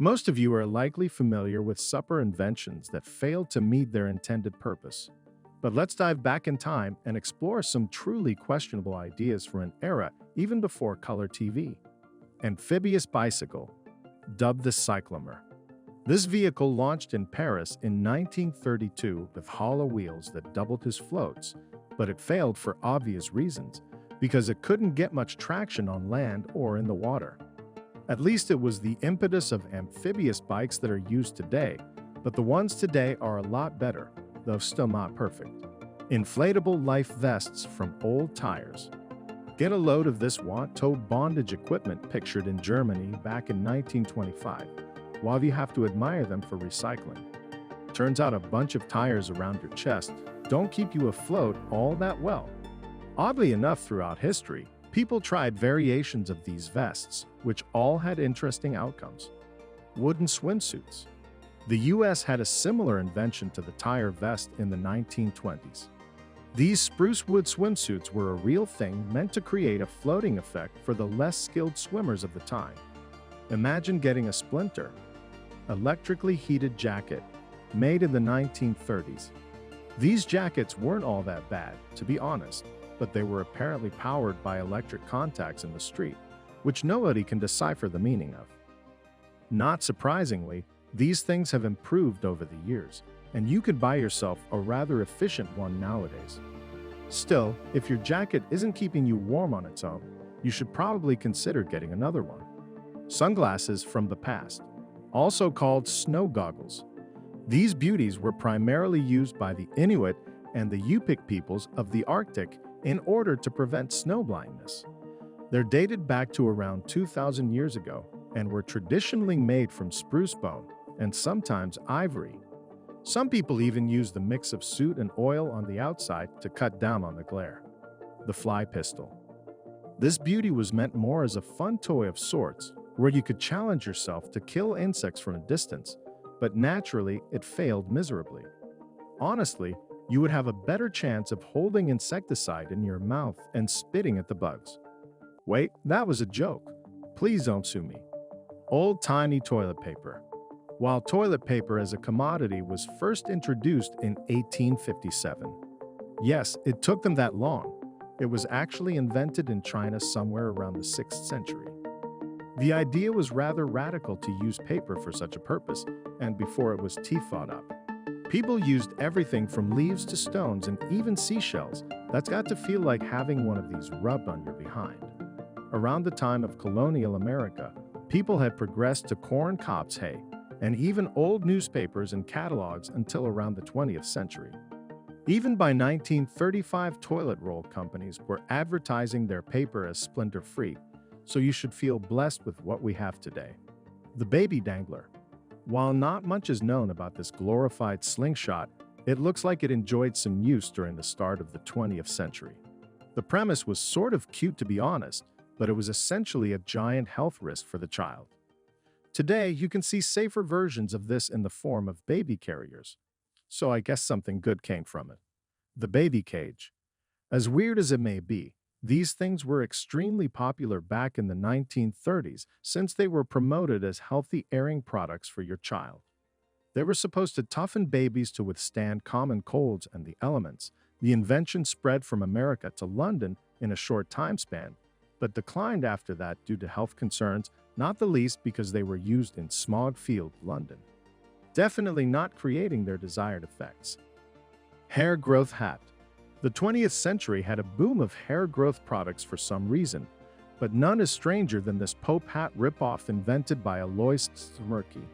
Most of you are likely familiar with supper inventions that failed to meet their intended purpose. But let's dive back in time and explore some truly questionable ideas from an era even before color TV. Amphibious bicycle, dubbed the cyclomer. This vehicle launched in Paris in 1932 with hollow wheels that doubled as floats, but it failed for obvious reasons, because it couldn't get much traction on land or in the water. At least it was the impetus of amphibious bikes that are used today, but the ones today are a lot better, though still not perfect. Inflatable life vests from old tires. Get a load of this want-tow bondage equipment pictured in Germany back in 1925, while you have to admire them for recycling. Turns out a bunch of tires around your chest don't keep you afloat all that well. Oddly enough, throughout history, people tried variations of these vests, which all had interesting outcomes. Wooden swimsuits. The US had a similar invention to the tire vest in the 1920s. These spruce wood swimsuits were a real thing meant to create a floating effect for the less skilled swimmers of the time. Imagine getting a splinter, electrically heated jacket, made in the 1930s. These jackets weren't all that bad, to be honest, but they were apparently powered by electric contacts in the street, which nobody can decipher the meaning of. Not surprisingly, these things have improved over the years, and you could buy yourself a rather efficient one nowadays. Still, if your jacket isn't keeping you warm on its own, you should probably consider getting another one. Sunglasses from the past, also called snow goggles. These beauties were primarily used by the Inuit and the Yupik peoples of the Arctic in order to prevent snow blindness. They're dated back to around 2,000 years ago and were traditionally made from spruce bone and sometimes ivory. Some people even used the mix of soot and oil on the outside to cut down on the glare. The fly pistol. This beauty was meant more as a fun toy of sorts, where you could challenge yourself to kill insects from a distance, but naturally it failed miserably. Honestly, you would have a better chance of holding insecticide in your mouth and spitting at the bugs. Wait, that was a joke. Please don't sue me. Old-timey toilet paper. While toilet paper as a commodity was first introduced in 1857. Yes, it took them that long. It was actually invented in China somewhere around the 6th century. The idea was rather radical to use paper for such a purpose, and before it was tea thought up. People used everything from leaves to stones and even seashells. That's got to feel like having one of these rubbed on your behind. Around the time of colonial America, people had progressed to corn cobs hay, and even old newspapers and catalogs until around the 20th century. Even by 1935, toilet roll companies were advertising their paper as splinter-free, so you should feel blessed with what we have today. The baby dangler. While not much is known about this glorified slingshot, it looks like it enjoyed some use during the start of the 20th century. The premise was sort of cute, to be honest, but it was essentially a giant health risk for the child. Today, you can see safer versions of this in the form of baby carriers. So I guess something good came from it. The baby cage. As weird as it may be, these things were extremely popular back in the 1930s since they were promoted as healthy airing products for your child. They were supposed to toughen babies to withstand common colds and the elements. The invention spread from America to London in a short time span, but declined after that due to health concerns, not the least because they were used in smog-filled London. Definitely not creating their desired effects. Hair growth hat. The 20th century had a boom of hair growth products for some reason, but none is stranger than this Pope hat ripoff invented by Alois Smirke.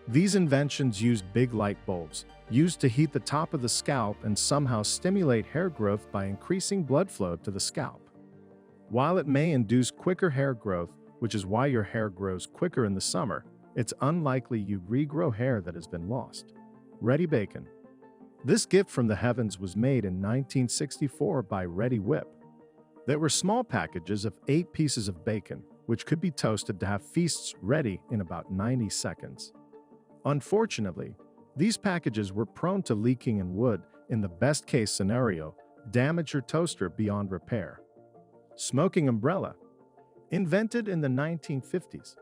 These inventions used big light bulbs, used to heat the top of the scalp and somehow stimulate hair growth by increasing blood flow to the scalp. While it may induce quicker hair growth, which is why your hair grows quicker in the summer, it's unlikely you regrow hair that has been lost. Ready Bacon. This gift from the heavens was made in 1964 by Ready Whip. There were small packages of 8 pieces of bacon, which could be toasted to have feasts ready in about 90 seconds. Unfortunately, these packages were prone to leaking and would, in the best-case scenario, damage your toaster beyond repair. Smoking umbrella. Invented in the 1950s.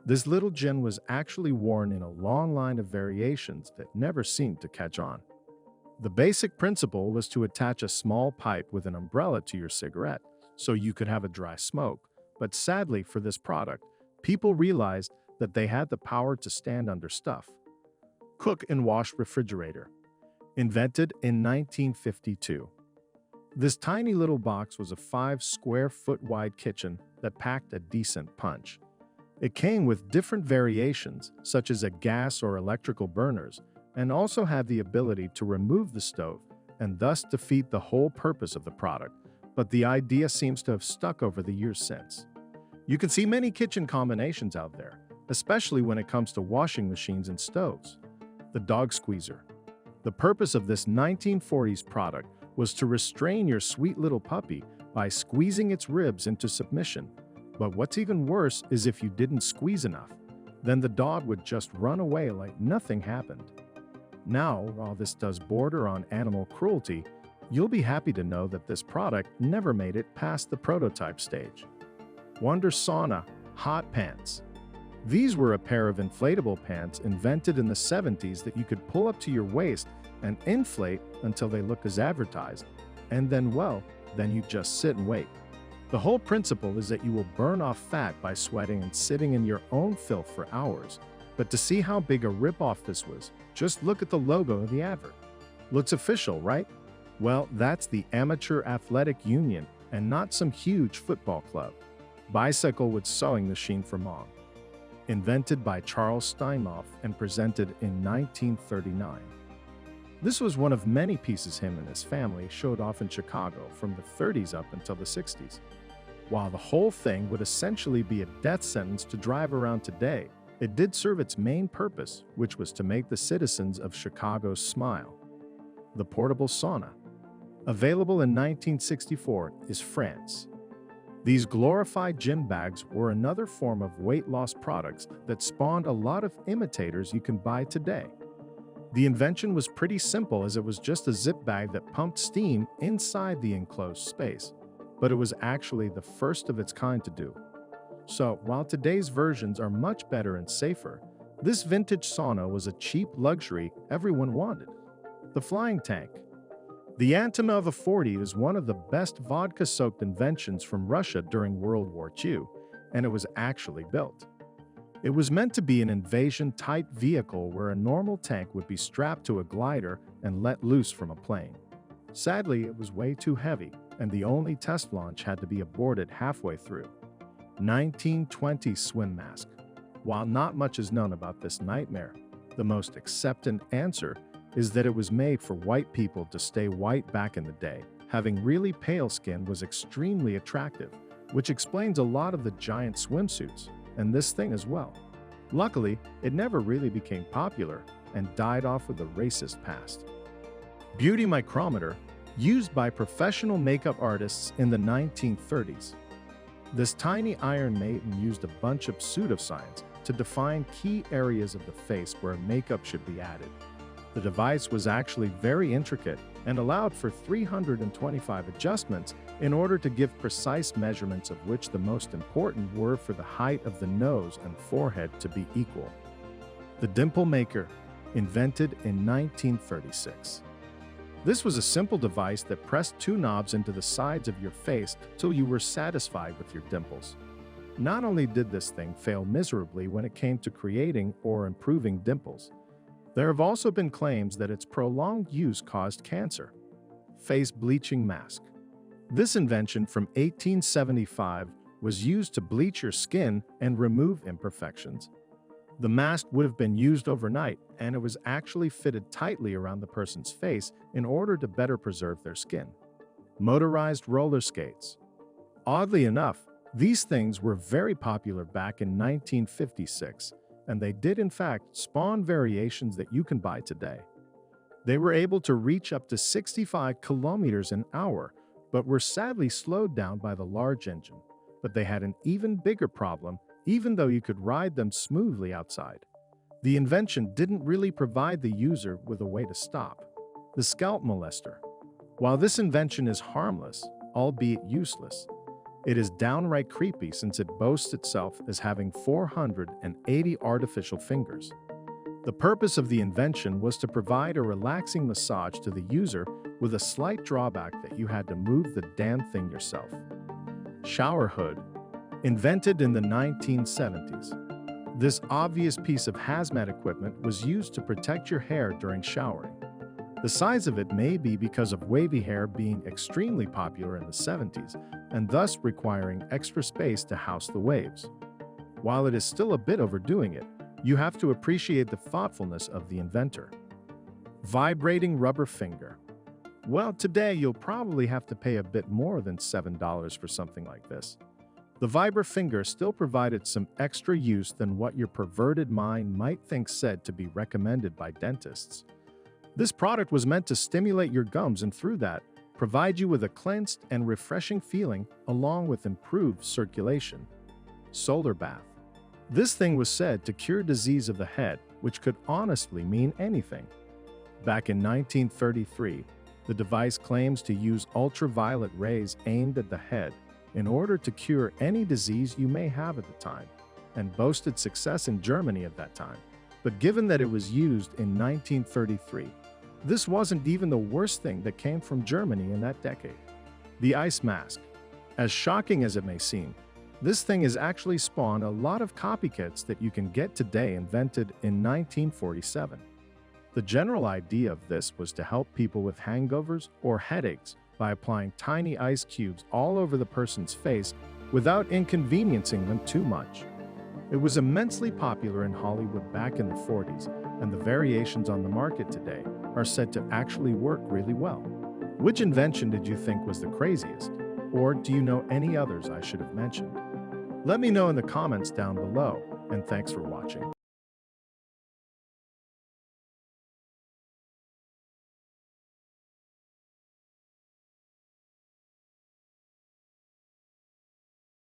This little gem was actually worn in a long line of variations that never seemed to catch on. The basic principle was to attach a small pipe with an umbrella to your cigarette so you could have a dry smoke. But sadly for this product, people realized that they had the power to stand under stuff. Cook and wash refrigerator. Invented in 1952. This tiny little box was a 5 square foot wide kitchen that packed a decent punch. It came with different variations, such as a gas or electrical burners, and also had the ability to remove the stove and thus defeat the whole purpose of the product, but the idea seems to have stuck over the years since. You can see many kitchen combinations out there, especially when it comes to washing machines and stoves. The dog squeezer. The purpose of this 1940s product was to restrain your sweet little puppy by squeezing its ribs into submission. But what's even worse is if you didn't squeeze enough, then the dog would just run away like nothing happened. Now, while this does border on animal cruelty, you'll be happy to know that this product never made it past the prototype stage. Wonder Sauna Hot Pants. These were a pair of inflatable pants invented in the 70s that you could pull up to your waist and inflate until they looked as advertised, and then you just sit and wait. The whole principle is that you will burn off fat by sweating and sitting in your own filth for hours. But to see how big a ripoff this was, just look at the logo of the advert. Looks official, right? Well, that's the Amateur Athletic Union and not some huge football club. Bicycle with sewing machine for mom. Invented by Charles Steinhoff and presented in 1939. This was one of many pieces him and his family showed off in Chicago from the 30s up until the 60s. While the whole thing would essentially be a death sentence to drive around today, it did serve its main purpose, which was to make the citizens of Chicago smile. The portable sauna. Available in 1964 is France. These glorified gym bags were another form of weight loss products that spawned a lot of imitators you can buy today. The invention was pretty simple as it was just a zip bag that pumped steam inside the enclosed space, but it was actually the first of its kind to do. So, while today's versions are much better and safer, this vintage sauna was a cheap luxury everyone wanted. The flying tank. The Antonov 40 is one of the best vodka-soaked inventions from Russia during World War II, and it was actually built. It was meant to be an invasion-type vehicle where a normal tank would be strapped to a glider and let loose from a plane. Sadly, it was way too heavy, and the only test launch had to be aborted halfway through. 1920 swim mask. While not much is known about this nightmare, the most accepted answer is that it was made for white people to stay white back in the day. Having really pale skin was extremely attractive, which explains a lot of the giant swimsuits, and this thing as well. Luckily, it never really became popular and died off with a racist past. Beauty Micrometer, used by professional makeup artists in the 1930s. This tiny iron maiden used a bunch of pseudoscience to define key areas of the face where makeup should be added. The device was actually very intricate and allowed for 325 adjustments in order to give precise measurements of which the most important were for the height of the nose and forehead to be equal. The Dimple Maker, invented in 1936. This was a simple device that pressed 2 knobs into the sides of your face till you were satisfied with your dimples. Not only did this thing fail miserably when it came to creating or improving dimples, there have also been claims that its prolonged use caused cancer. Face bleaching mask. This invention from 1875 was used to bleach your skin and remove imperfections. The mask would have been used overnight, and it was actually fitted tightly around the person's face in order to better preserve their skin. Motorized roller skates. Oddly enough, these things were very popular back in 1956, and they did in fact spawn variations that you can buy today. They were able to reach up to 65 kilometers an hour, but were sadly slowed down by the large engine. But they had an even bigger problem, even though you could ride them smoothly outside. The invention didn't really provide the user with a way to stop. The scalp molester. While this invention is harmless, albeit useless, It is downright creepy since it boasts itself as having 480 artificial fingers. The purpose of the invention was to provide a relaxing massage to the user with a slight drawback that you had to move the damn thing yourself. Shower hood. Invented in the 1970s. This obvious piece of hazmat equipment was used to protect your hair during showering. The size of it may be because of wavy hair being extremely popular in the 70s and thus requiring extra space to house the waves. While it is still a bit overdoing it, you have to appreciate the thoughtfulness of the inventor. Vibrating rubber finger. Well, today you'll probably have to pay a bit more than $7 for something like this. The Vibra finger still provided some extra use than what your perverted mind might think said to be recommended by dentists. This product was meant to stimulate your gums and through that, provide you with a cleansed and refreshing feeling along with improved circulation. Solar bath. This thing was said to cure disease of the head, which could honestly mean anything. Back in 1933, the device claims to use ultraviolet rays aimed at the head in order to cure any disease you may have at the time, and boasted success in Germany at that time. But given that it was used in 1933, this wasn't even the worst thing that came from Germany in that decade. The ice mask. As shocking as it may seem, this thing has actually spawned a lot of copycats that you can get today, invented in 1947. The general idea of this was to help people with hangovers or headaches by applying tiny ice cubes all over the person's face without inconveniencing them too much. It was immensely popular in Hollywood back in the 40s, and the variations on the market today are said to actually work really well. Which invention did you think was the craziest? Or do you know any others I should have mentioned? Let me know in the comments down below, and thanks for watching.